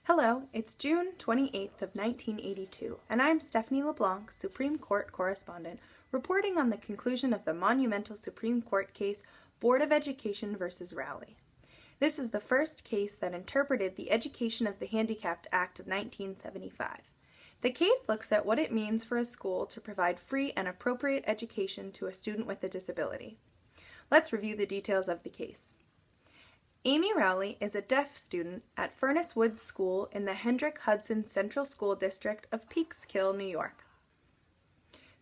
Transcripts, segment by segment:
Hello, it's June 28th of 1982, and I'm Stephanie LeBlanc, Supreme Court correspondent, reporting on the conclusion of the monumental Supreme Court case Board of Education v. Rowley. This is the first case that interpreted the Education of the Handicapped Act of 1975. The case looks at what it means for a school to provide free and appropriate education to a student with a disability. Let's review the details of the case. Amy Rowley is a deaf student at Furnace Woods School in the Hendrick Hudson Central School District of Peekskill, New York.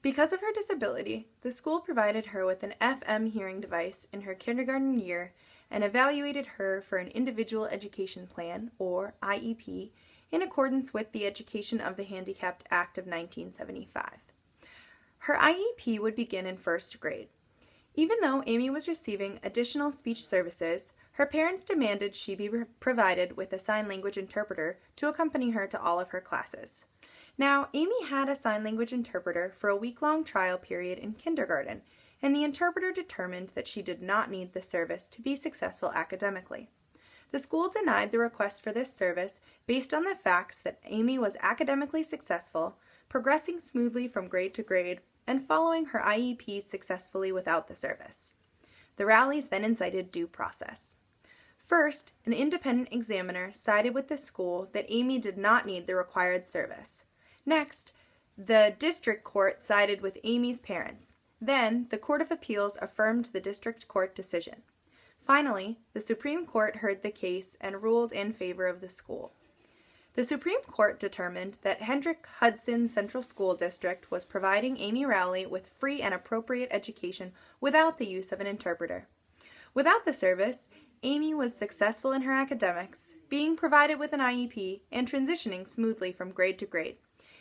Because of her disability, the school provided her with an FM hearing device in her kindergarten year and evaluated her for an Individual Education Plan, or IEP, in accordance with the Education of the Handicapped Act of 1975. Her IEP would begin in first grade. Even though Amy was receiving additional speech services, her parents demanded she be provided with a sign language interpreter to accompany her to all of her classes. Now, Amy had a sign language interpreter for a week-long trial period in kindergarten, and the interpreter determined that she did not need the service to be successful academically. The school denied the request for this service based on the facts that Amy was academically successful, progressing smoothly from grade to grade, and following her IEP successfully without the service. The Rowleys then incited due process. First, an independent examiner sided with the school that Amy did not need the required service. Next, the district court sided with Amy's parents. Then, the Court of Appeals affirmed the district court decision. Finally, the Supreme Court heard the case and ruled in favor of the school. The Supreme Court determined that Hendrick Hudson Central School District was providing Amy Rowley with free and appropriate education without the use of an interpreter. Without the service, Amy was successful in her academics, being provided with an IEP, and transitioning smoothly from grade to grade.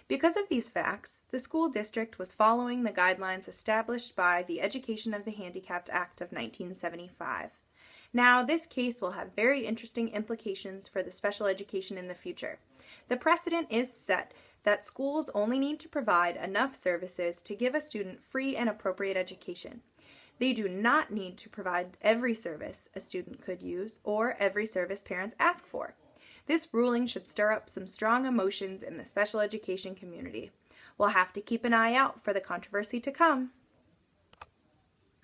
Because of these facts, the school district was following the guidelines established by the Education of the Handicapped Act of 1975. Now, this case will have very interesting implications for the special education in the future. The precedent is set that schools only need to provide enough services to give a student free and appropriate education. They do not need to provide every service a student could use or every service parents ask for. This ruling should stir up some strong emotions in the special education community. We'll have to keep an eye out for the controversy to come.